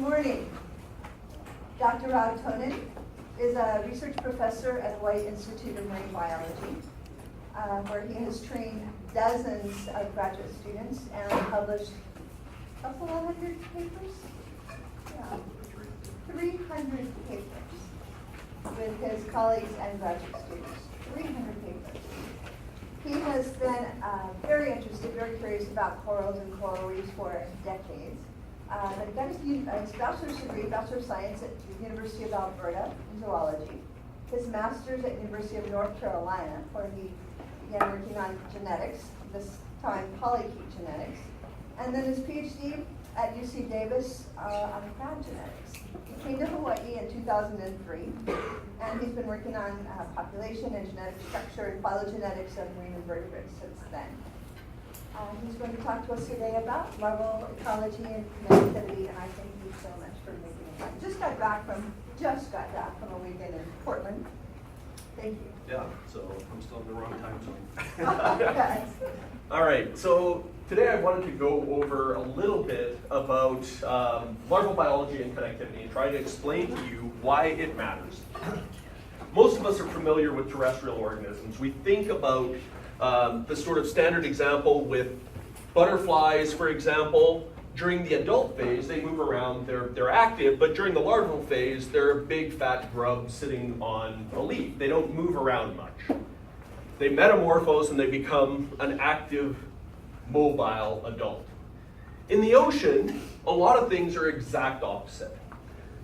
morning. Dr. Toonen is a research professor at White Institute of Marine Biology, where he has trained dozens of graduate students and published a couple of hundred papers? Yeah, 300 papers with his colleagues and graduate students. 300 papers. He has been very interested, very curious about corals and coral reefs for decades. But he got his bachelor's degree, Bachelor of Science at the University of Alberta in zoology. His master's at University of North Carolina, where he began working on genetics, this time polychaete genetics. And then his PhD at UC Davis on crab genetics. He came to Hawaii in 2003, and he's been working on population and genetic structure and phylogenetics of marine invertebrates since then. He's going to talk to us today about larval ecology and connectivity, and I thank you so much for making the time. Just got back from a weekend in Portland. Thank you. Yeah, so I'm still in the wrong time zone. Okay. All right, so today I wanted to go over a little bit about larval biology and connectivity and try to explain to you why it matters. Most of us are familiar with terrestrial organisms. We think about the sort of standard example with butterflies, for example. During the adult phase, they move around, they're active, but during the larval phase, they're a big fat grub sitting on a leaf. They don't move around much. They metamorphose and they become an active, mobile adult. In the ocean, a lot of things are exact opposite.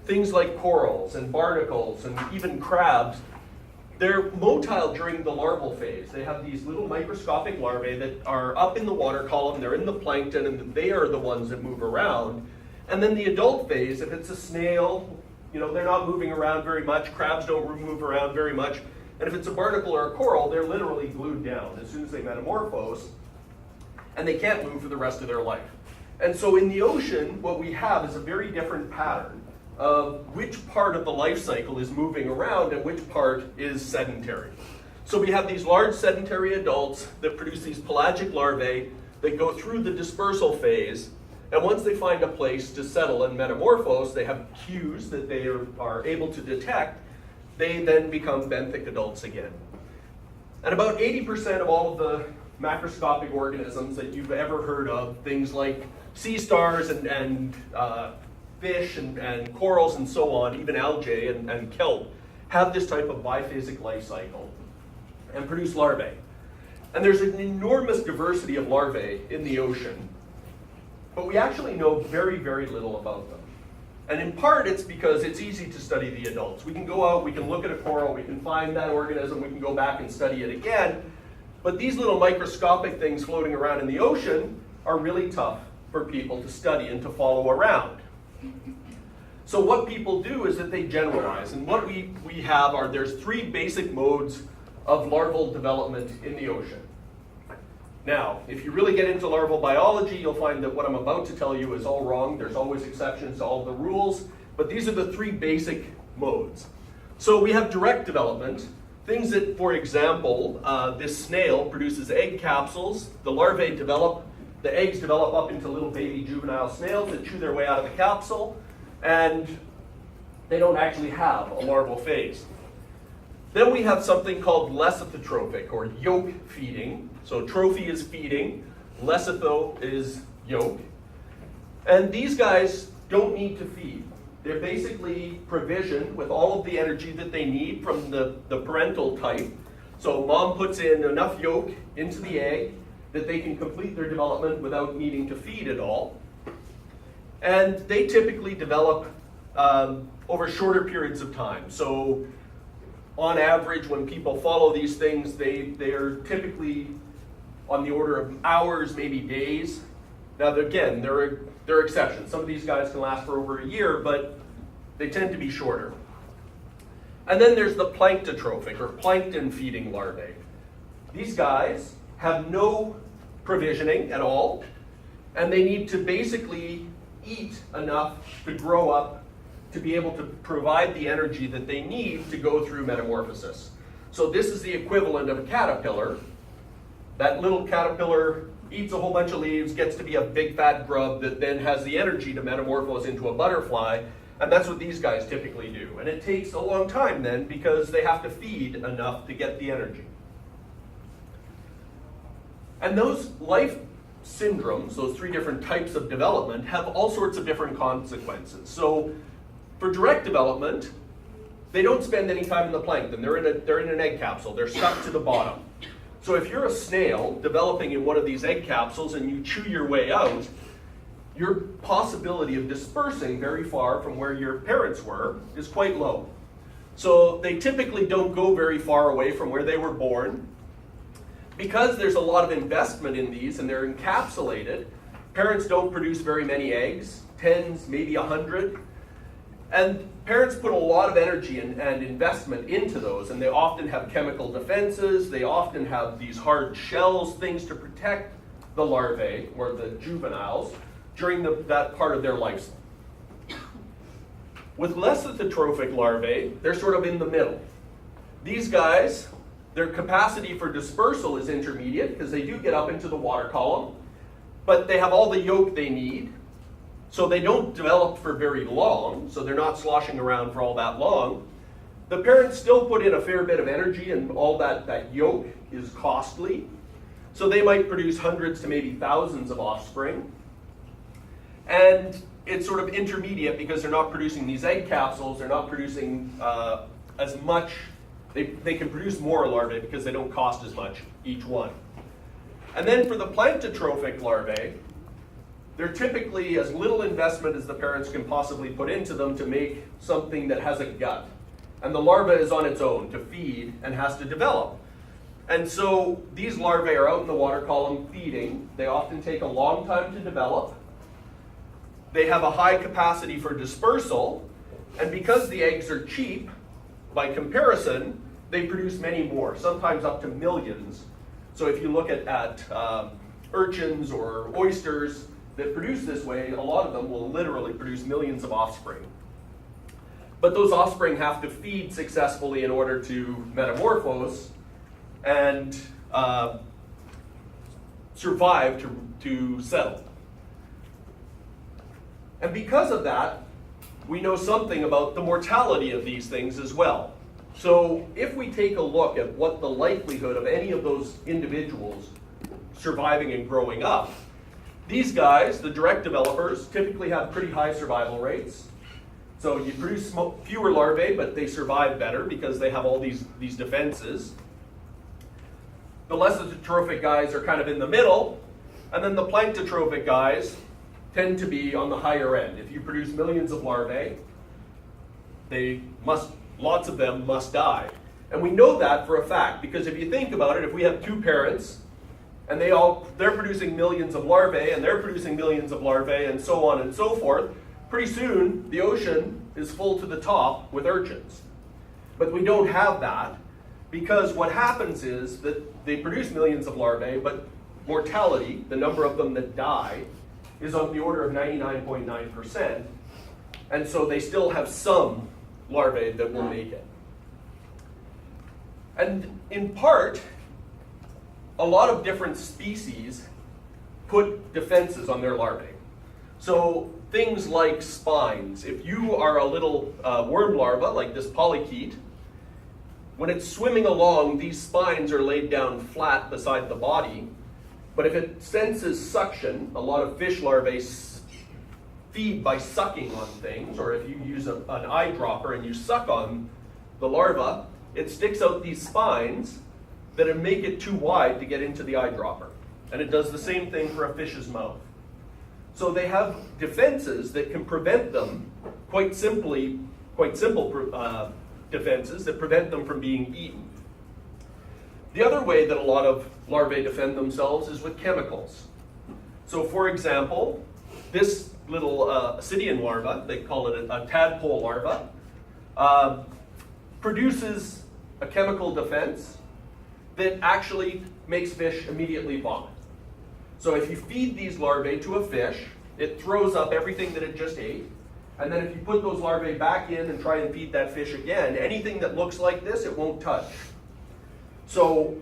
Things like corals and barnacles and even crabs, they're motile during the larval phase. They have these little microscopic larvae that are up in the water column, they're in the plankton, and they are the ones that move around. And then the adult phase, if it's a snail, they're not moving around very much. Crabs don't move around very much. And if it's a barnacle or a coral, they're literally glued down as soon as they metamorphose, and they can't move for the rest of their life. And so in the ocean, what we have is a very different pattern of which part of the life cycle is moving around and which part is sedentary. So we have these large sedentary adults that produce these pelagic larvae that go through the dispersal phase, and once they find a place to settle and metamorphose, they have cues that they are able to detect. They then become benthic adults again. And about 80% of all of the macroscopic organisms that you've ever heard of, things like sea stars and fish and corals and so on, even algae and kelp, have this type of biphasic life cycle and produce larvae. And there's an enormous diversity of larvae in the ocean, but we actually know very, very little about them. And in part, it's because it's easy to study the adults. We can go out, we can look at a coral, we can find that organism, we can go back and study it again. But these little microscopic things floating around in the ocean are really tough for people to study and to follow around. So what people do is that they generalize. And what we have are, there's three basic modes of larval development in the ocean. Now, if you really get into larval biology, you'll find that what I'm about to tell you is all wrong. There's always exceptions to all the rules, but these are the three basic modes. So we have direct development, things that, for example, this snail produces egg capsules. The larvae develop, the eggs develop up into little baby juvenile snails that chew their way out of the capsule, and they don't actually have a larval phase. Then we have something called lecithotrophic, or yolk feeding. So trophy is feeding, lecitho is yolk. And these guys don't need to feed. They're basically provisioned with all of the energy that they need from the parental type. So mom puts in enough yolk into the egg that they can complete their development without needing to feed at all. And they typically develop over shorter periods of time. So on average, when people follow these things, they are typically on the order of hours, maybe days. Now, again, there are exceptions. Some of these guys can last for over a year, but they tend to be shorter. And then there's the planktotrophic, or plankton-feeding larvae. These guys have no provisioning at all, and they need to basically eat enough to grow up to be able to provide the energy that they need to go through metamorphosis. So this is the equivalent of a caterpillar. That little caterpillar eats a whole bunch of leaves, gets to be a big fat grub that then has the energy to metamorphose into a butterfly, and that's what these guys typically do. And it takes a long time then because they have to feed enough to get the energy. And those life syndromes, those three different types of development, have all sorts of different consequences. So for direct development, they don't spend any time in the plankton. They're in an egg capsule. They're stuck to the bottom. So if you're a snail developing in one of these egg capsules and you chew your way out, your possibility of dispersing very far from where your parents were is quite low. So they typically don't go very far away from where they were born. Because there's a lot of investment in these and they're encapsulated, parents don't produce very many eggs, tens, maybe 100. And parents put a lot of energy and investment into those, and they often have chemical defenses, they often have these hard shells, things to protect the larvae, or the juveniles, during that part of their life. With less trophic larvae, they're sort of in the middle. These guys, their capacity for dispersal is intermediate because they do get up into the water column, but they have all the yolk they need, so they don't develop for very long, so they're not sloshing around for all that long. The parents still put in a fair bit of energy, and all that yolk is costly, so they might produce hundreds to maybe thousands of offspring. And it's sort of intermediate because they're not producing these egg capsules, they're not producing as much. They can produce more larvae because they don't cost as much each one. And then for the planktotrophic larvae, they're typically as little investment as the parents can possibly put into them to make something that has a gut. And the larva is on its own to feed and has to develop. And so these larvae are out in the water column feeding. They often take a long time to develop. They have a high capacity for dispersal. And because the eggs are cheap, by comparison, they produce many more, sometimes up to millions. So if you look at urchins or oysters that produce this way, a lot of them will literally produce millions of offspring. But those offspring have to feed successfully in order to metamorphose and survive to settle. And because of that, we know something about the mortality of these things as well. So if we take a look at what the likelihood of any of those individuals surviving and growing up, these guys, the direct developers, typically have pretty high survival rates. So you produce fewer larvae, but they survive better because they have all these defenses. The lesotrophic guys are kind of in the middle, and then the planktotrophic guys tend to be on the higher end. If you produce millions of larvae, lots of them must die. And we know that for a fact, because if you think about it, if we have two parents, and they're producing millions of larvae, and they're producing millions of larvae, and so on and so forth, pretty soon the ocean is full to the top with urchins. But we don't have that, because what happens is that they produce millions of larvae, but mortality, the number of them that die, is on the order of 99.9%, and so they still have some larvae that will make it. And in part, a lot of different species put defenses on their larvae. So things like spines. If you are a little worm larva, like this polychaete, when it's swimming along, these spines are laid down flat beside the body. But if it senses suction, a lot of fish larvae feed by sucking on things, or if you use an eyedropper and you suck on the larva, it sticks out these spines that make it too wide to get into the eyedropper. And it does the same thing for a fish's mouth. So they have defenses that can prevent them, quite simple defenses that prevent them from being eaten. The other way that a lot of larvae defend themselves is with chemicals. So for example, this little Ascidian larva, they call it a tadpole larva, produces a chemical defense that actually makes fish immediately vomit. So if you feed these larvae to a fish, it throws up everything that it just ate, and then if you put those larvae back in and try and feed that fish again, anything that looks like this, it won't touch. So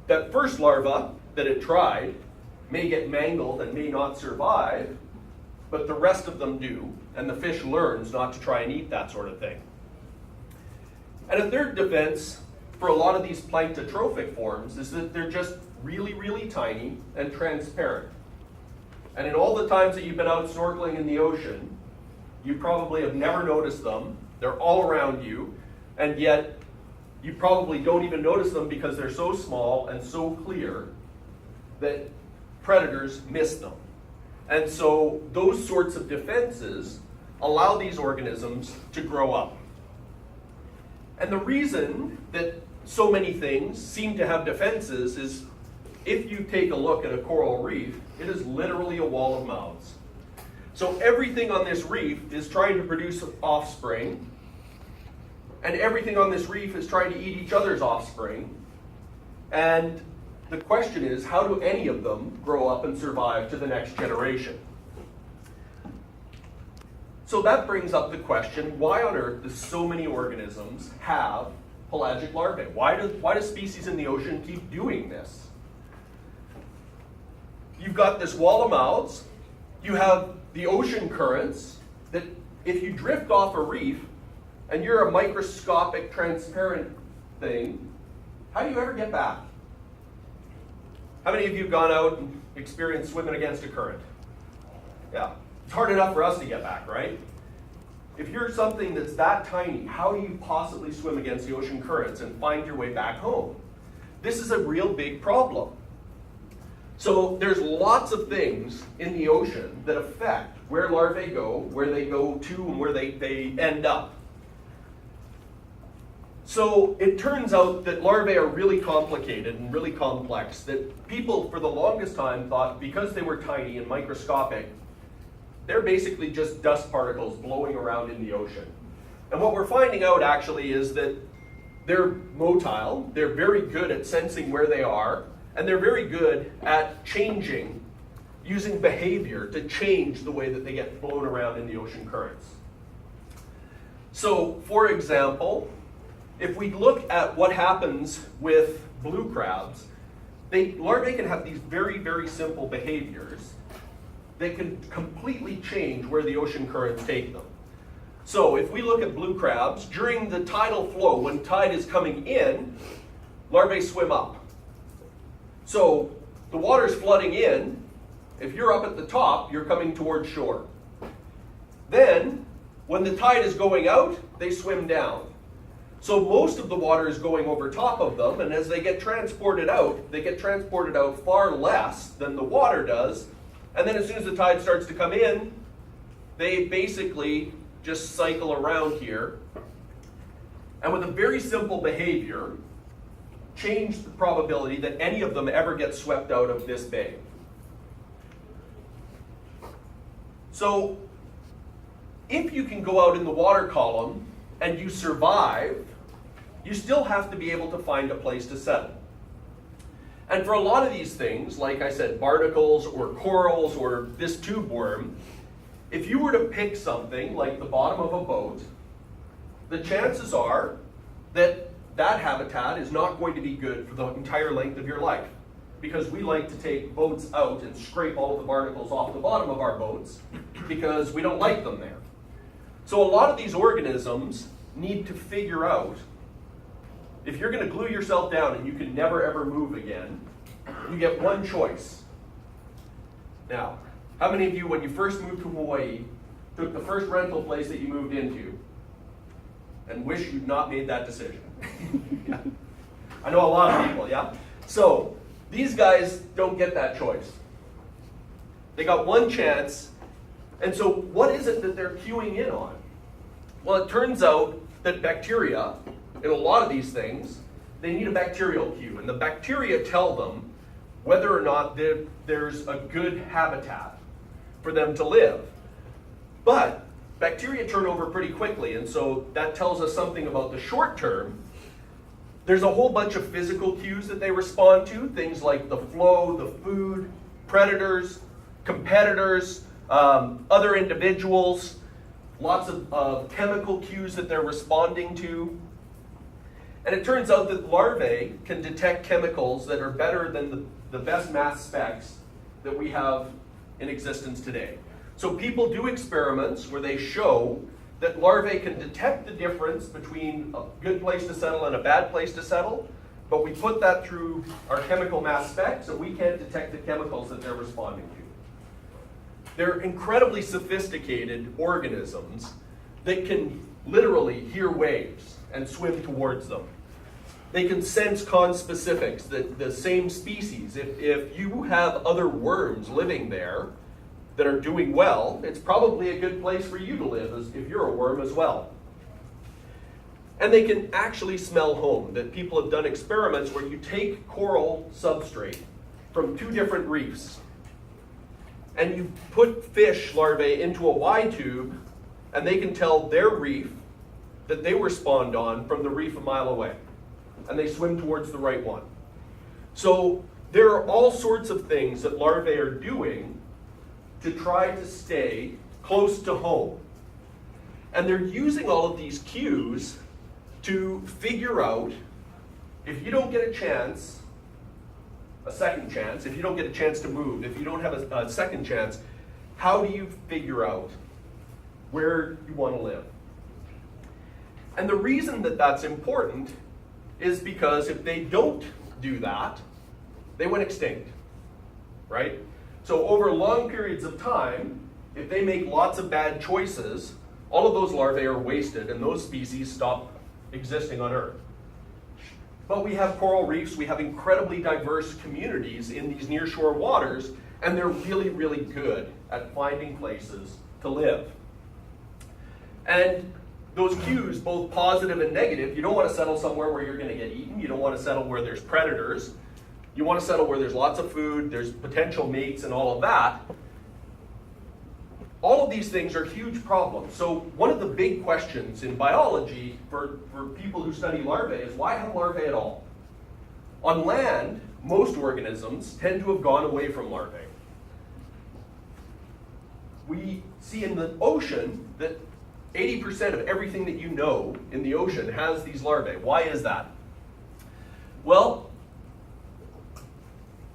that first larva that it tried may get mangled and may not survive, but the rest of them do, and the fish learns not to try and eat that sort of thing. And a third defense for a lot of these planktotrophic forms is that they're just really, really tiny and transparent. And in all the times that you've been out snorkeling in the ocean, you probably have never noticed them. They're all around you, and yet you probably don't even notice them because they're so small and so clear that predators miss them. And so those sorts of defenses allow these organisms to grow up. And the reason that so many things seem to have defenses is if you take a look at a coral reef, it is literally a wall of mouths. So everything on this reef is trying to produce offspring, and everything on this reef is trying to eat each other's offspring. And the question is, how do any of them grow up and survive to the next generation? So that brings up the question, why on earth do so many organisms have pelagic larvae? Why do species in the ocean keep doing this? You've got this wall of mouths, you have the ocean currents, that if you drift off a reef and you're a microscopic transparent thing, how do you ever get back? How many of you have gone out and experienced swimming against a current? Yeah, it's hard enough for us to get back, right? If you're something that's that tiny, how do you possibly swim against the ocean currents and find your way back home? This is a real big problem. So there's lots of things in the ocean that affect where larvae go, where they go to, and where they end up. So it turns out that larvae are really complicated and really complex, that people for the longest time thought because they were tiny and microscopic, they're basically just dust particles blowing around in the ocean. And what we're finding out actually is that they're motile, they're very good at sensing where they are, and they're very good at changing, using behavior to change the way that they get blown around in the ocean currents. So, for example, if we look at what happens with blue crabs, larvae can have these very, very simple behaviors that can completely change where the ocean currents take them. So if we look at blue crabs, during the tidal flow, when tide is coming in, larvae swim up. So the water's flooding in. If you're up at the top, you're coming towards shore. Then, when the tide is going out, they swim down. So most of the water is going over top of them, and as they get transported out, they get transported out far less than the water does. And then as soon as the tide starts to come in, they basically just cycle around here. And with a very simple behavior, change the probability that any of them ever get swept out of this bay. So if you can go out in the water column and you survive, you still have to be able to find a place to settle. And for a lot of these things, like I said, barnacles or corals or this tube worm, if you were to pick something like the bottom of a boat, the chances are that that habitat is not going to be good for the entire length of your life. Because we like to take boats out and scrape all of the barnacles off the bottom of our boats because we don't like them there. So a lot of these organisms need to figure out, if you're going to glue yourself down and you can never ever move again, you get one choice. Now, how many of you, when you first moved to Hawaii, took the first rental place that you moved into and wish you'd not made that decision? Yeah. I know a lot of people, yeah? So, these guys don't get that choice. They got one chance, and so what is it that they're queuing in on? Well, it turns out that bacteria, in a lot of these things, they need a bacterial cue, and the bacteria tell them whether or not there's a good habitat for them to live. But bacteria turn over pretty quickly, and so that tells us something about the short term. There's a whole bunch of physical cues that they respond to, things like the flow, the food, predators, competitors, other individuals, lots of chemical cues that they're responding to. And it turns out that larvae can detect chemicals that are better than the best mass specs that we have in existence today. So people do experiments where they show that larvae can detect the difference between a good place to settle and a bad place to settle, but we put that through our chemical mass spec, so we can't detect the chemicals that they're responding to. They're incredibly sophisticated organisms that can literally hear waves and swim towards them. They can sense conspecifics, the same species. If you have other worms living there that are doing well, it's probably a good place for you to live if you're a worm as well. And they can actually smell home. That people have done experiments where you take coral substrate from 2 different reefs and you put fish larvae into a Y tube, and they can tell their reef that they were spawned on from the reef a mile away. And they swim towards the right one. So there are all sorts of things that larvae are doing to try to stay close to home. And they're using all of these cues to figure out, if you don't get a chance, a second chance, if you don't get a chance to move, if you don't have a second chance, how do you figure out where you want to live? And the reason that that's important is because if they don't do that, they went extinct, right? So over long periods of time, if they make lots of bad choices, all of those larvae are wasted and those species stop existing on Earth. But we have coral reefs, we have incredibly diverse communities in these nearshore waters, and they're really, really good at finding places to live. And those cues, both positive and negative, you don't want to settle somewhere where you're going to get eaten. You don't want to settle where there's predators. You want to settle where there's lots of food, there's potential mates and all of that. All of these things are huge problems. So one of the big questions in biology for people who study larvae is, why have larvae at all? On land, most organisms tend to have gone away from larvae. We see in the ocean that 80% of everything that you know in the ocean has these larvae. Why is that? Well,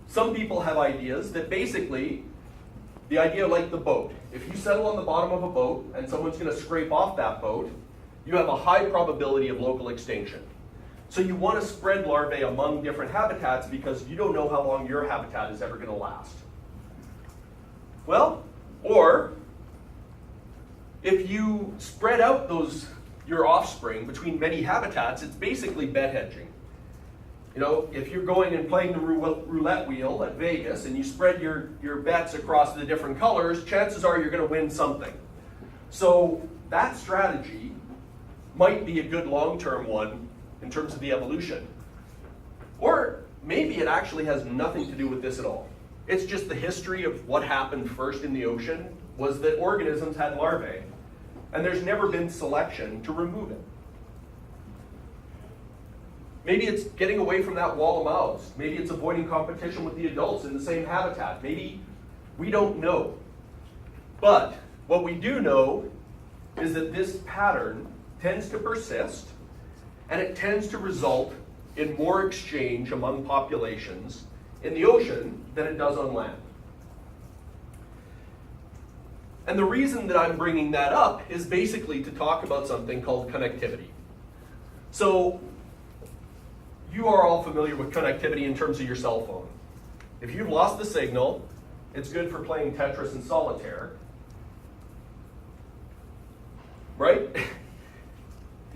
some people have ideas that basically, the idea like the boat. If you settle on the bottom of a boat and someone's going to scrape off that boat, you have a high probability of local extinction. So you want to spread larvae among different habitats because you don't know how long your habitat is ever going to last. Well, or if you spread out your offspring between many habitats, it's basically bed hedging. You know, if you're going and playing the roulette wheel at Vegas and you spread your bets across the different colors, chances are you're going to win something. So that strategy might be a good long-term one in terms of the evolution. Or maybe it actually has nothing to do with this at all. It's just the history of what happened first in the ocean was that organisms had larvae, and there's never been selection to remove it. Maybe it's getting away from that wall of mouths. Maybe it's avoiding competition with the adults in the same habitat. Maybe we don't know. But what we do know is that this pattern tends to persist, and it tends to result in more exchange among populations in the ocean than it does on land. And the reason that I'm bringing that up is basically to talk about something called connectivity. So you are all familiar with connectivity in terms of your cell phone. If you've lost the signal, it's good for playing Tetris and solitaire, right?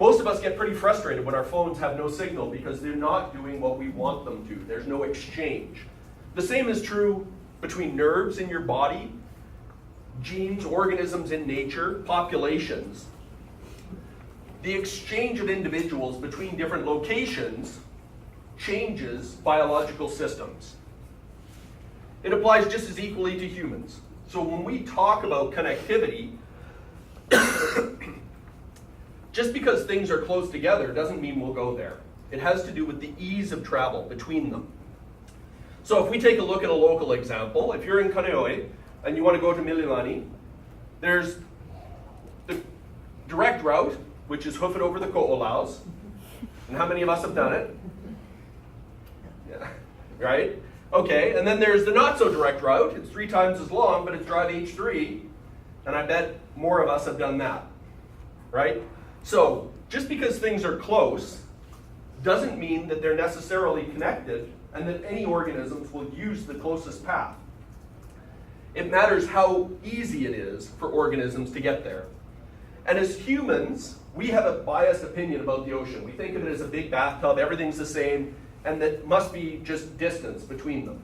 Most of us get pretty frustrated when our phones have no signal because they're not doing what we want them to. There's no exchange. The same is true between nerves in your body, genes, organisms in nature, populations. The exchange of individuals between different locations changes biological systems. It applies just as equally to humans. So when we talk about connectivity, just because things are close together doesn't mean we'll go there. It has to do with the ease of travel between them. So if we take a look at a local example, if you're in Kaneohe and you want to go to Mililani, there's the direct route, which is hoof it over the ko'olaus. And how many of us have done it? Yeah, right? Okay, and then there's the not so direct route. It's 3 times as long, but it's drive H3, and I bet more of us have done that, right? So just because things are close doesn't mean that they're necessarily connected and that any organisms will use the closest path. It matters how easy it is for organisms to get there. And as humans, we have a biased opinion about the ocean. We think of it as a big bathtub, everything's the same, and that must be just distance between them.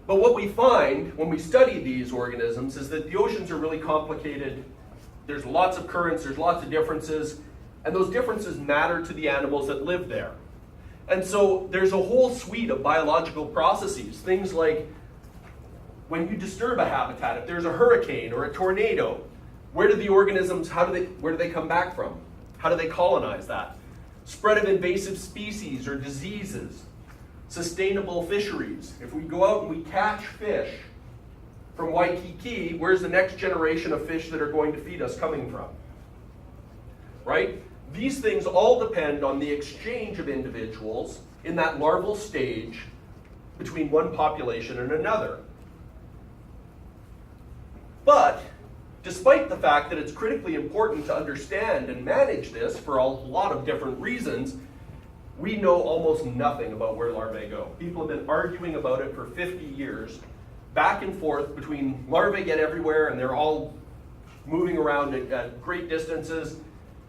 But what we find when we study these organisms is that the oceans are really complicated. There's lots of currents, there's lots of differences, and those differences matter to the animals that live there. And so there's a whole suite of biological processes, things like when you disturb a habitat, if there's a hurricane or a tornado, where do the organisms, where do they come back from? How do they colonize that? Spread of invasive species or diseases, sustainable fisheries. If we go out and we catch fish from Waikiki, where's the next generation of fish that are going to feed us coming from? Right? These things all depend on the exchange of individuals in that larval stage between one population and another. But despite the fact that it's critically important to understand and manage this for a lot of different reasons, we know almost nothing about where larvae go. People have been arguing about it for 50 years, back and forth between larvae get everywhere and they're all moving around at great distances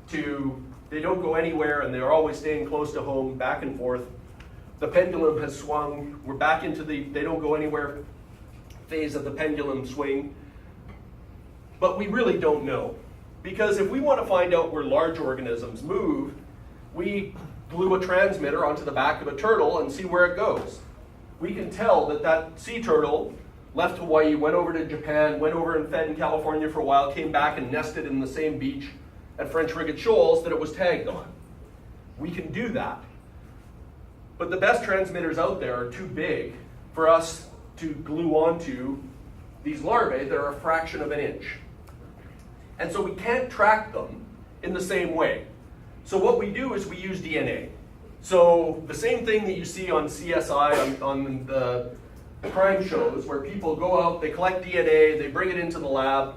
to they don't go anywhere and they're always staying close to home, back and forth. The pendulum has swung. We're back into the they don't go anywhere phase of the pendulum swing. But we really don't know. Because if we want to find out where large organisms move, we glue a transmitter onto the back of a turtle and see where it goes. We can tell that that sea turtle left Hawaii, went over to Japan, went over and fed in California for a while, came back and nested in the same beach at French Frigate Shoals that it was tagged on. We can do that. But the best transmitters out there are too big for us to glue onto these larvae that are a fraction of an inch. And so we can't track them in the same way. So what we do is we use DNA. So the same thing that you see on CSI, on the crime shows, where people go out, they collect DNA, they bring it into the lab.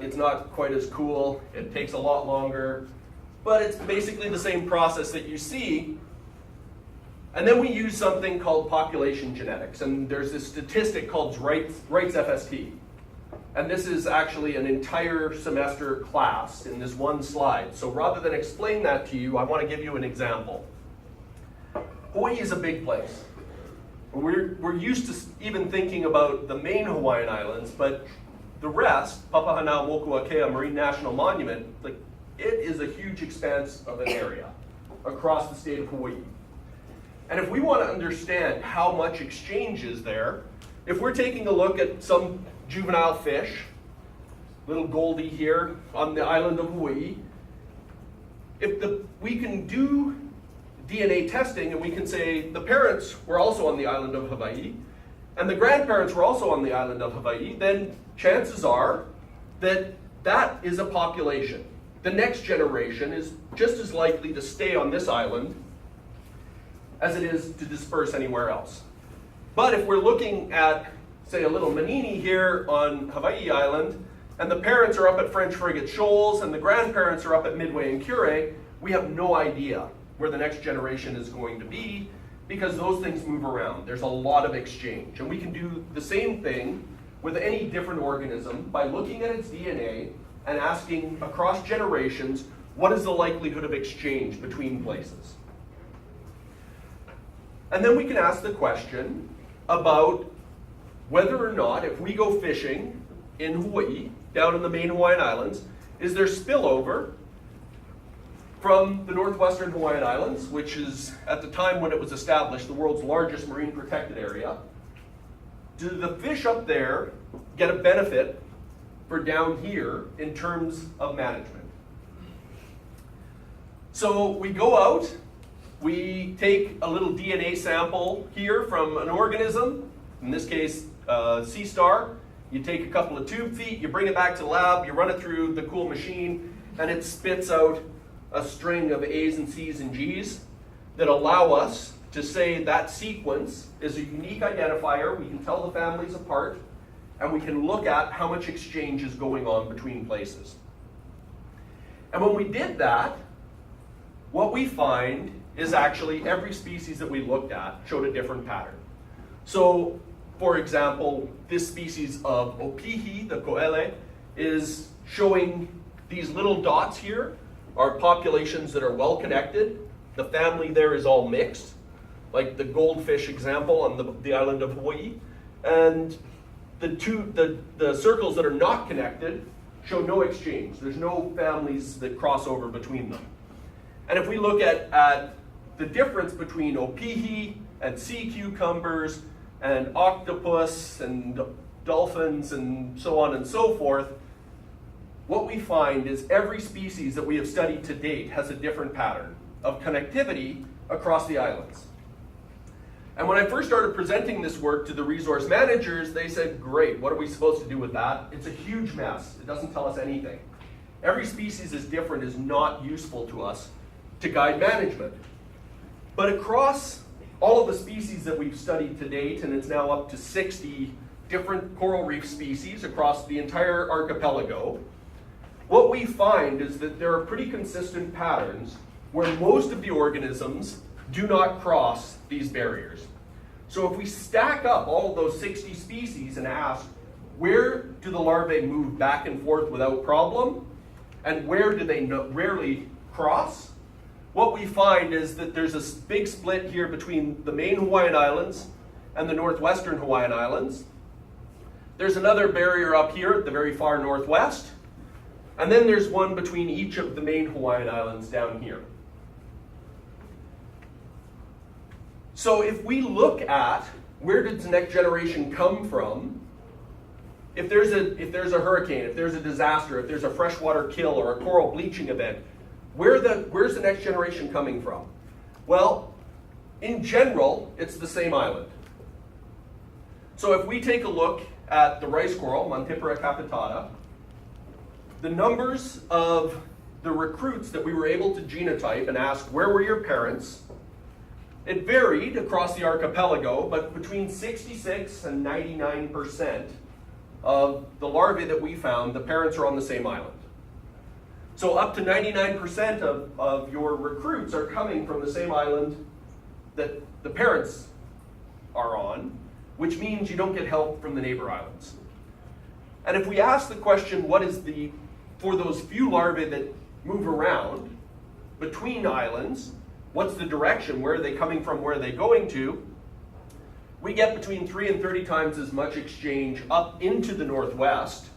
It's not quite as cool, it takes a lot longer, but it's basically the same process that you see. And then we use something called population genetics, and there's this statistic called Wright's FST. And this is actually an entire semester class in this one slide. So rather than explain that to you, I want to give you an example. Hawaii is a big place. We're used to even thinking about the main Hawaiian Islands, but the rest, Papahanaumokuakea Marine National Monument, like it is a huge expanse of an area across the state of Hawaii. And if we want to understand how much exchange is there, if we're taking a look at some juvenile fish, little Goldie here on the island of Hawaii, we can do DNA testing and we can say the parents were also on the island of Hawaii and the grandparents were also on the island of Hawaii, then chances are that that is a population. The next generation is just as likely to stay on this island as it is to disperse anywhere else. But if we're looking at, say, a little manini here on Hawaii Island, and the parents are up at French Frigate Shoals, and the grandparents are up at Midway and Kure, we have no idea where the next generation is going to be, because those things move around. There's a lot of exchange. And we can do the same thing with any different organism by looking at its DNA and asking across generations, what is the likelihood of exchange between places? And then we can ask the question about whether or not, if we go fishing in Hawaii, down in the main Hawaiian Islands, is there spillover from the northwestern Hawaiian Islands, which is, at the time when it was established, the world's largest marine protected area. Do the fish up there get a benefit for down here in terms of management? So we go out, we take a little DNA sample here from an organism, in this case, sea star. You take a couple of tube feet, you bring it back to the lab, you run it through the cool machine, and it spits out a string of A's and C's and G's that allow us to say that sequence is a unique identifier. We can tell the families apart, and we can look at how much exchange is going on between places. And when we did that, what we find is actually every species that we looked at showed a different pattern. So, for example, this species of Opihi, the koele, is showing these little dots here are populations that are well connected. The family there is all mixed, like the goldfish example on the island of Hawaii. And the circles that are not connected show no exchange. There's no families that cross over between them. And if we look at the difference between Opihi and sea cucumbers and octopus and dolphins and so on and so forth, what we find is every species that we have studied to date has a different pattern of connectivity across the islands. And when I first started presenting this work to the resource managers, they said, great, what are we supposed to do with that? It's a huge mess. It doesn't tell us anything. Every species is different is not useful to us to guide management. But across all of the species that we've studied to date, and it's now up to 60 different coral reef species across the entire archipelago, what we find is that there are pretty consistent patterns where most of the organisms do not cross these barriers. So if we stack up all of those 60 species and ask, where do the larvae move back and forth without problem, and where do they rarely cross? What we find is that there's a big split here between the main Hawaiian Islands and the northwestern Hawaiian Islands. There's another barrier up here at the very far northwest, and then there's one between each of the main Hawaiian Islands down here. So if we look at where did the next generation come from, if there's a hurricane, if there's a disaster, if there's a freshwater kill or a coral bleaching event, where's the next generation coming from? Well, in general, it's the same island. So if we take a look at the rice coral, Montipora capitata, the numbers of the recruits that we were able to genotype and ask, where were your parents? It varied across the archipelago, but between 66 and 99% of the larvae that we found, the parents are on the same island. So up to 99% of your recruits are coming from the same island that the parents are on, which means you don't get help from the neighbor islands. And if we ask the question, what is for those few larvae that move around between islands, what's the direction? Where are they coming from? Where are they going to? We get between 3 and 30 times as much exchange up into the northwest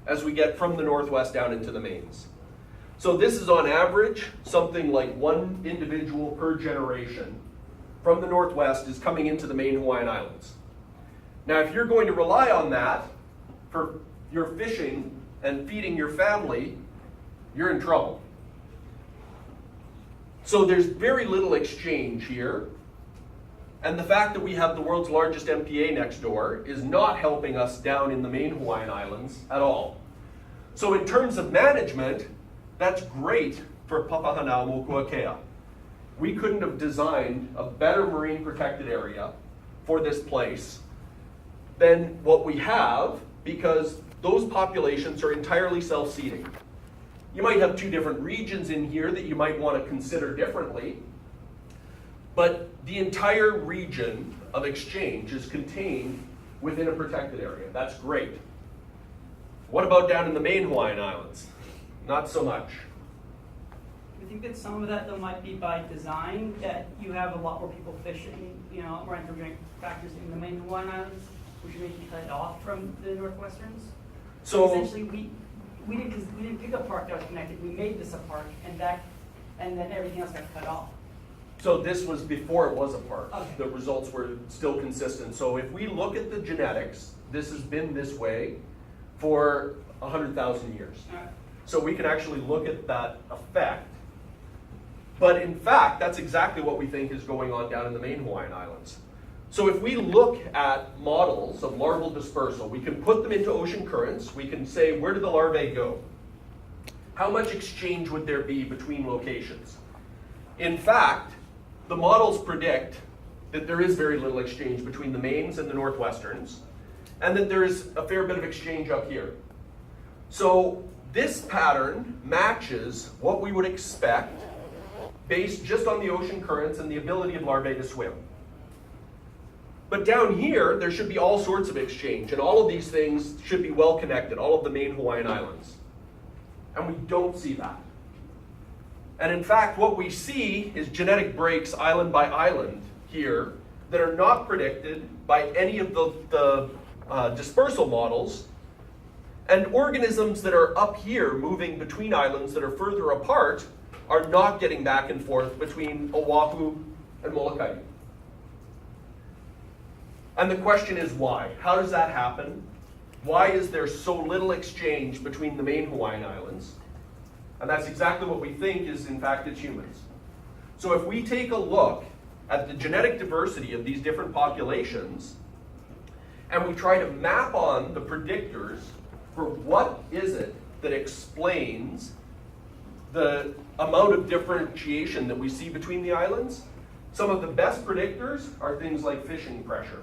as we get from the northwest down into the mains. So this is on average something like one individual per generation from the northwest is coming into the main Hawaiian Islands. Now, if you're going to rely on that for your fishing and feeding your family, you're in trouble. So there's very little exchange here. And the fact that we have the world's largest MPA next door is not helping us down in the main Hawaiian Islands at all. So in terms of management, that's great for Papahanaumokuakea. We couldn't have designed a better marine protected area for this place than what we have, because those populations are entirely self-seeding. You might have two different regions in here that you might want to consider differently, but the entire region of exchange is contained within a protected area. That's great. What about down in the main Hawaiian Islands? Not so much. I think that some of that though might be by design, that you have a lot more people fishing, more anthropogenic factors in the main Hawaiian Islands, which are making cut off from the Northwesterns. So essentially, we didn't pick a park that was connected. We made this a park, and then everything else got cut off. So this was before it was a park. Okay. The results were still consistent. So if we look at the genetics, this has been this way for 100,000 years. All right. So we can actually look at that effect. But in fact, that's exactly what we think is going on down in the main Hawaiian Islands. So if we look at models of larval dispersal, we can put them into ocean currents. We can say, where do the larvae go? How much exchange would there be between locations? In fact, the models predict that there is very little exchange between the mains and the northwesterns, and that there is a fair bit of exchange up here. So this pattern matches what we would expect based just on the ocean currents and the ability of larvae to swim. But down here, there should be all sorts of exchange, and all of these things should be well connected, all of the main Hawaiian Islands. And we don't see that. And in fact, what we see is genetic breaks island by island here that are not predicted by any of the dispersal models, and organisms that are up here moving between islands that are further apart are not getting back and forth between Oahu and Molokai. And the question is why? How does that happen? Why is there so little exchange between the main Hawaiian Islands? And that's exactly what we think is, in fact, it's humans. So if we take a look at the genetic diversity of these different populations, and we try to map on the predictors for what is it that explains the amount of differentiation that we see between the islands, some of the best predictors are things like fishing pressure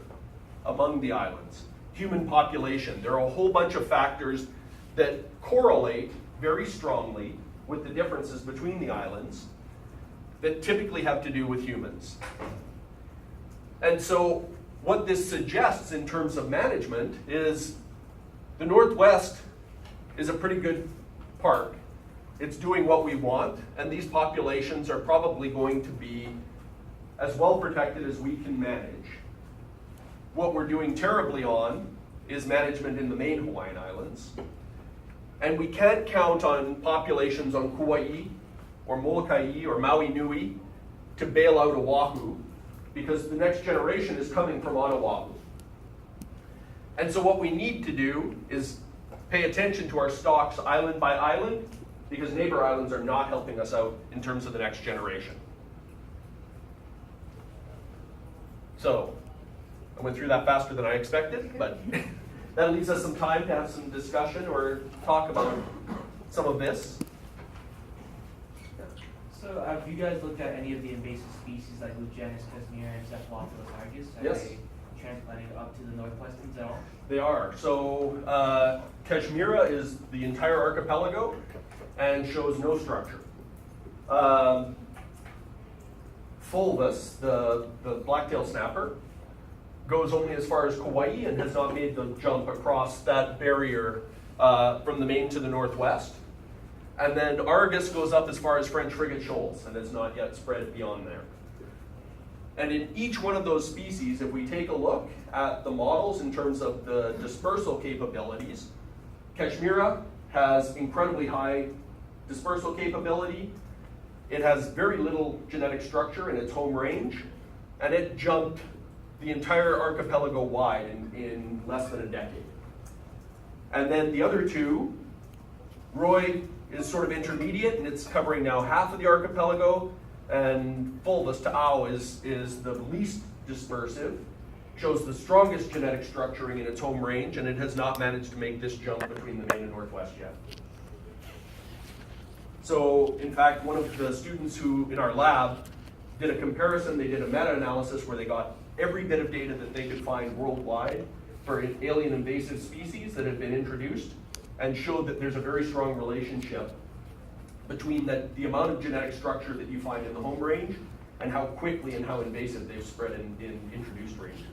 among the islands, human population. There are a whole bunch of factors that correlate very strongly with the differences between the islands that typically have to do with humans. And so what this suggests in terms of management is the Northwest is a pretty good park. It's doing what we want, and these populations are probably going to be as well protected as we can manage. What we're doing terribly on is management in the main Hawaiian Islands. And we can't count on populations on Kauai or Molokai or Maui Nui to bail out Oahu, because the next generation is coming from on Oahu. And so what we need to do is pay attention to our stocks island by island, because neighbor islands are not helping us out in terms of the next generation. So I went through that faster than I expected, but that leaves us some time to have some discussion or talk about some of this. So have you guys looked at any of the invasive species like Lujanus, Casimir, and Cephalophilus argus? Are Yes. they transplanting up to the northwesterns at all? They are. So Kashmira is the entire archipelago and shows no structure. Fulvus, the blacktail snapper, goes only as far as Kauai and has not made the jump across that barrier from the main to the northwest. And then Argus goes up as far as French Frigate Shoals and has not yet spread beyond there. And in each one of those species, if we take a look at the models in terms of the dispersal capabilities, Kashmira has incredibly high dispersal capability. It has very little genetic structure in its home range, and it jumped the entire archipelago wide in less than a decade. And then the other two, Roy is sort of intermediate, and it's covering now half of the archipelago, and Fulvus Ta'au is the least dispersive, shows the strongest genetic structuring in its home range, and it has not managed to make this jump between the main and northwest yet. So, in fact, one of the students who, in our lab, did a comparison. They did a meta-analysis where they got every bit of data that they could find worldwide for alien invasive species that had been introduced, and showed that there's a very strong relationship between the amount of genetic structure that you find in the home range and how quickly and how invasive they've spread in introduced ranges.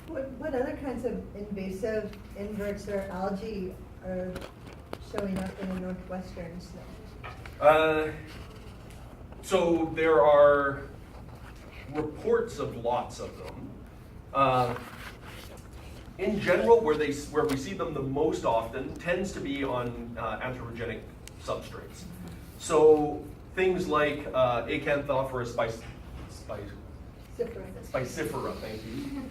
What other kinds of invasive inverts or algae are showing up in the northwesterns? So there are reports of lots of them. In general, where we see them the most often tends to be on anthropogenic substrates. So things like Acanthophorus spicifera, thank you,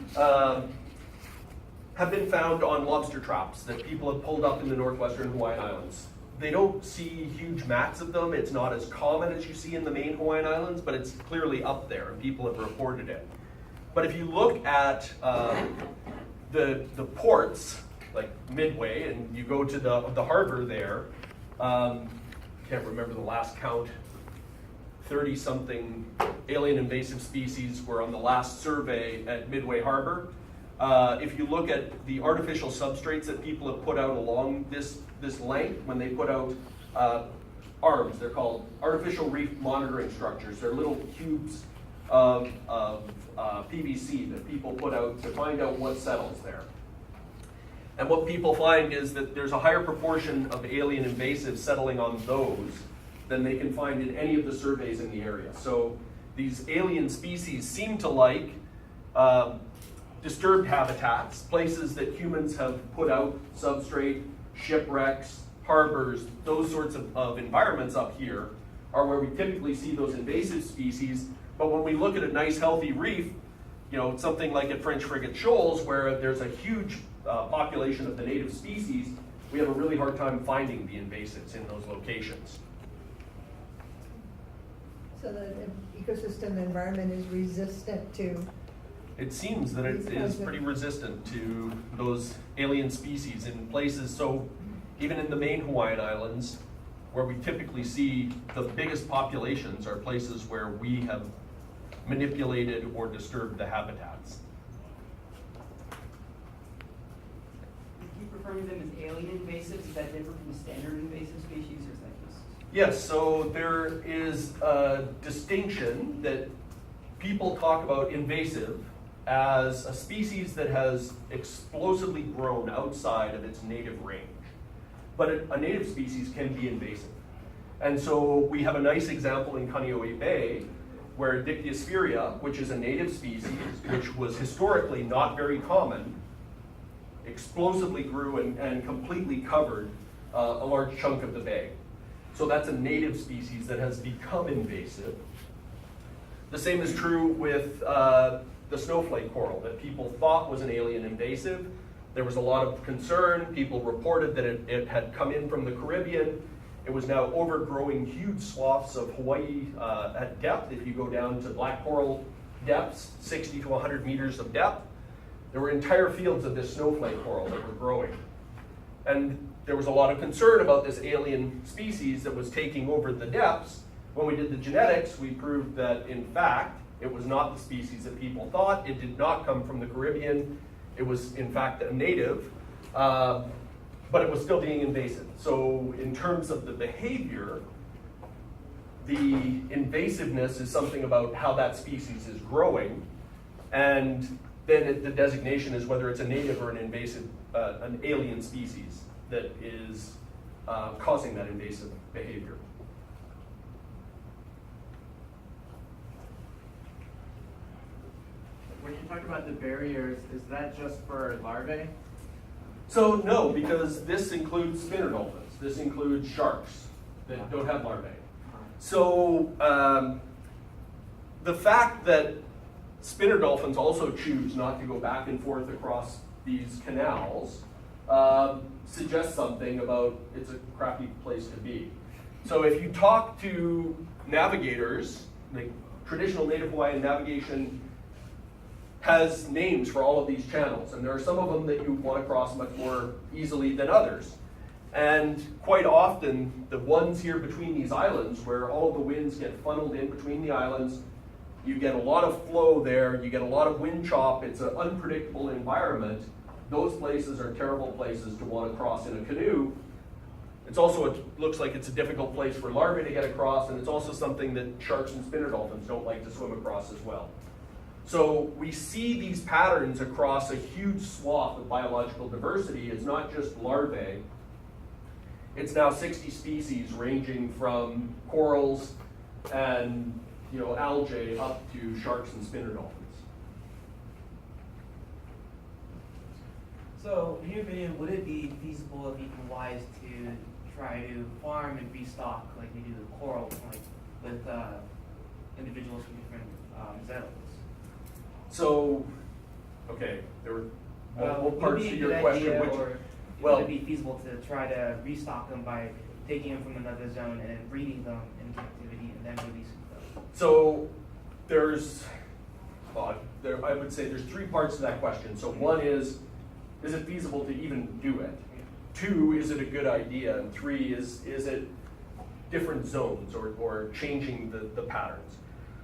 have been found on lobster traps that people have pulled up in the northwestern Hawaiian Islands. They don't see huge mats of them. It's not as common as you see in the main Hawaiian Islands, but it's clearly up there and people have reported it. But if you look at the ports, like Midway, and you go to the harbor there, Can't remember the last count. 30-something alien invasive species were on the last survey at Midway Harbor. If you look at the artificial substrates that people have put out along this length, when they put out ARMs, they're called artificial reef monitoring structures. They're little cubes of PVC that people put out to find out what settles there. And what people find is that there's a higher proportion of alien invasives settling on those than they can find in any of the surveys in the area. So these alien species seem to like disturbed habitats, places that humans have put out substrate, shipwrecks, harbors, those sorts of environments up here are where we typically see those invasive species. But when we look at a nice healthy reef, you know, something like at French Frigate Shoals, where there's a huge population of the native species, we have a really hard time finding the invasives in those locations. So the ecosystem environment is resistant to. It seems that it is pretty resistant to those alien species in places. So even in the main Hawaiian Islands, where we typically see the biggest populations are places where we have manipulated or disturbed the habitats. You keep referring to them as alien invasives. Is that different from standard invasive species, or is that just? Yes, so there is a distinction that people talk about invasive as a species that has explosively grown outside of its native range. But a native species can be invasive. And so we have a nice example in Kaneohe Bay where Dictyosphera, which is a native species, which was historically not very common, explosively grew and completely covered a large chunk of the bay. So that's a native species that has become invasive. The same is true with the snowflake coral that people thought was an alien invasive. There was a lot of concern. People reported that it had come in from the Caribbean. It was now overgrowing huge swaths of Hawaii at depth. If you go down to black coral depths, 60 to 100 meters of depth, there were entire fields of this snowflake coral that were growing. And there was a lot of concern about this alien species that was taking over the depths. When we did the genetics, we proved that, in fact, it was not the species that people thought. It did not come from the Caribbean. It was, in fact, a native, but it was still being invasive. So in terms of the behavior, the invasiveness is something about how that species is growing, and then the designation is whether it's a native or an invasive, an alien species that is causing that invasive behavior. When you talk about the barriers, is that just for larvae? So no, because this includes spinner dolphins. This includes sharks that don't have larvae. So the fact that spinner dolphins also choose not to go back and forth across these canals suggests something about it's a crappy place to be. So if you talk to navigators, like traditional Native Hawaiian navigation has names for all of these channels, and there are some of them that you want to cross much more easily than others. And quite often, the ones here between these islands, where all of the winds get funneled in between the islands, you get a lot of flow there, you get a lot of wind chop, it's an unpredictable environment. Those places are terrible places to want to cross in a canoe. It's also, it looks like it's a difficult place for larvae to get across, and it's also something that sharks and spinner dolphins don't like to swim across as well. So we see these patterns across a huge swath of biological diversity. It's not just larvae. It's now 60 species ranging from corals and algae up to sharks and spinner dolphins. So, in your opinion, would it be feasible and even wise to try to farm and restock like we do with coral, like with individuals from different zettles? So, okay, there were multiple parts to your question. Would it be feasible to try to restock them by taking them from another zone and then breeding them in captivity and then releasing them? So I would say there's three parts to that question. So one is it feasible to even do it? 2, is it a good idea? And 3, is it different zones or changing the patterns?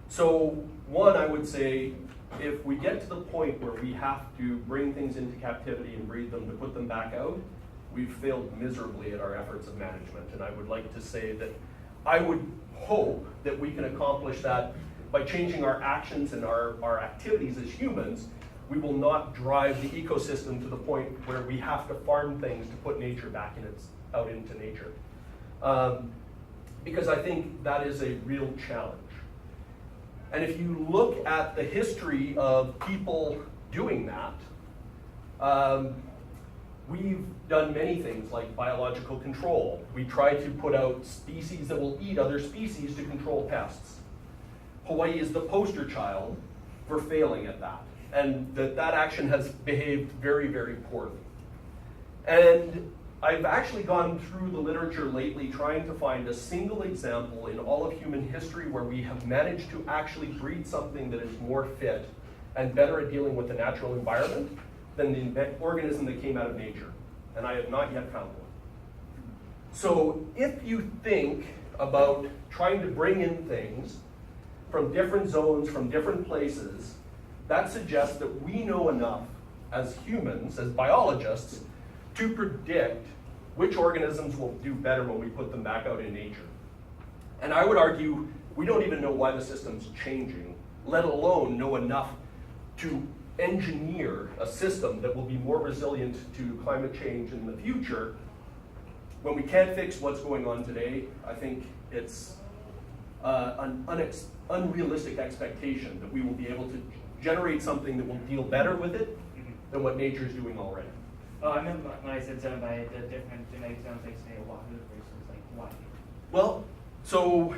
So 1, I would say, if we get to the point where we have to bring things into captivity and breed them to put them back out, we've failed miserably at our efforts of management. And I would like to say that I would hope that we can accomplish that by changing our actions and our activities as humans. We will not drive the ecosystem to the point where we have to farm things to put nature back out into nature. Because I think that is a real challenge. And if you look at the history of people doing that, we've done many things like biological control. We try to put out species that will eat other species to control pests. Hawaii is the poster child for failing at that, and that action has behaved very, very poorly. And I've actually gone through the literature lately trying to find a single example in all of human history where we have managed to actually breed something that is more fit and better at dealing with the natural environment than the organism that came out of nature. And I have not yet found one. So if you think about trying to bring in things from different zones, from different places, that suggests that we know enough as humans, as biologists, to predict which organisms will do better when we put them back out in nature. And I would argue we don't even know why the system's changing, let alone know enough to engineer a system that will be more resilient to climate change in the future. When we can't fix what's going on today, I think it's an unrealistic expectation that we will be able to generate something that will deal better with it than what nature's doing already. Oh, I meant when I said zone by the different genetic zones, like say Oahu versus like Hawaii. Well, so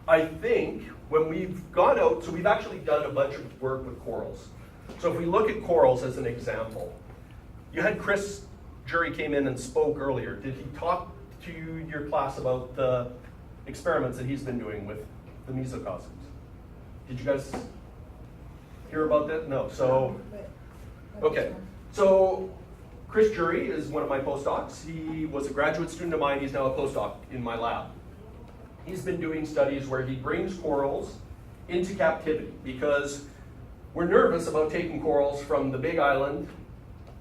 I think when we've gone out, so we've actually done a bunch of work with corals. So if we look at corals as an example, you had Chris Jury came in and spoke earlier. Did he talk to your class about the experiments that he's been doing with the mesocosms? Did you guys hear about that? No. So, okay. So Chris Jury is one of my postdocs. He was a graduate student of mine. He's now a postdoc in my lab. He's been doing studies where he brings corals into captivity because we're nervous about taking corals from the Big Island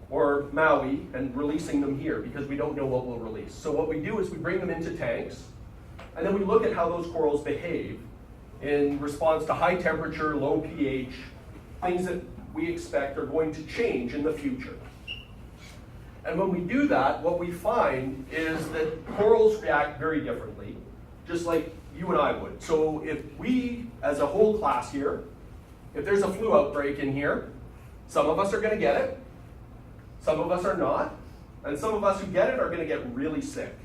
or Maui and releasing them here because we don't know what we'll release. So what we do is we bring them into tanks, and then we look at how those corals behave in response to high temperature, low pH, things that we expect are going to change in the future. And when we do that, what we find is that corals react very differently, just like you and I would. So if we, as a whole class here, if there's a flu outbreak in here, some of us are going to get it, some of us are not, and some of us who get it are going to get really sick.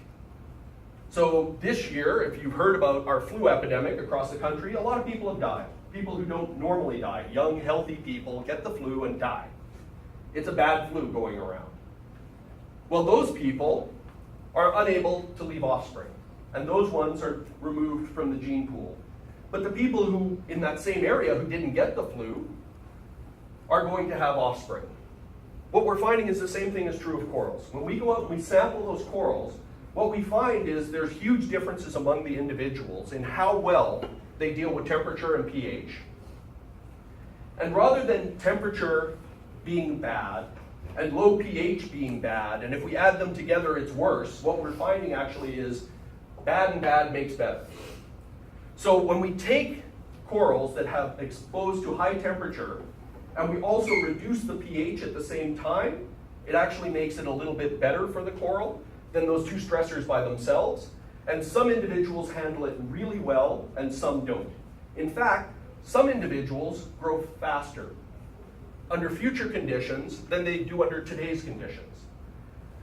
So this year, if you've heard about our flu epidemic across the country, a lot of people have died. People who don't normally die, young, healthy people, get the flu and die. It's a bad flu going around. Well, those people are unable to leave offspring, and those ones are removed from the gene pool. But the people who, in that same area who didn't get the flu, are going to have offspring. What we're finding is the same thing is true of corals. When we go out and we sample those corals, what we find is there's huge differences among the individuals in how well they deal with temperature and pH. And rather than temperature being bad and low pH being bad, and if we add them together it's worse, what we're finding actually is bad and bad makes better. So when we take corals that have exposed to high temperature and we also reduce the pH at the same time, it actually makes it a little bit better for the coral than those two stressors by themselves. And some individuals handle it really well and some don't. In fact, some individuals grow faster under future conditions than they do under today's conditions.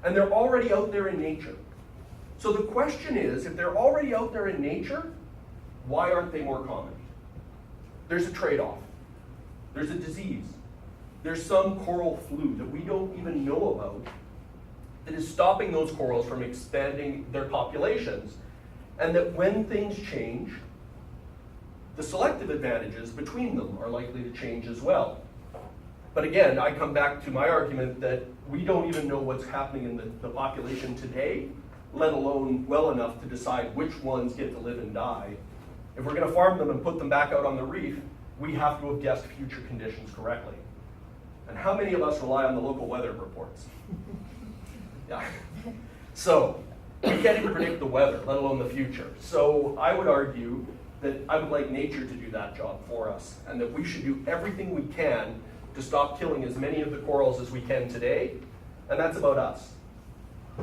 And they're already out there in nature. So the question is, if they're already out there in nature, why aren't they more common? There's a trade-off. There's a disease. There's some coral flu that we don't even know about that is stopping those corals from expanding their populations. And that when things change, the selective advantages between them are likely to change as well. But again, I come back to my argument that we don't even know what's happening in the population today, let alone well enough to decide which ones get to live and die. If we're gonna farm them and put them back out on the reef, we have to have guessed future conditions correctly. And how many of us rely on the local weather reports? Yeah. So, we can't even predict the weather, let alone the future. So I would argue that I would like nature to do that job for us, and that we should do everything we can to stop killing as many of the corals as we can today, and that's about us.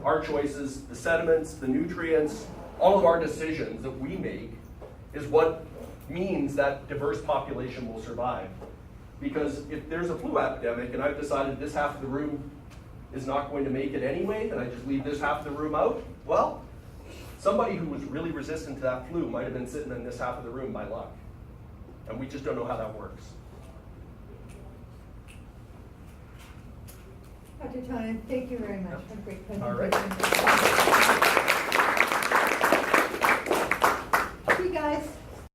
Our choices, the sediments, the nutrients, all of our decisions that we make is what means that diverse population will survive. Because if there's a flu epidemic and I've decided this half of the room is not going to make it anyway, and I just leave this half of the room out, well, somebody who was really resistant to that flu might have been sitting in this half of the room by luck. And we just don't know how that works. Dr. Toonen, thank you very much for a great presentation. All right. See you guys.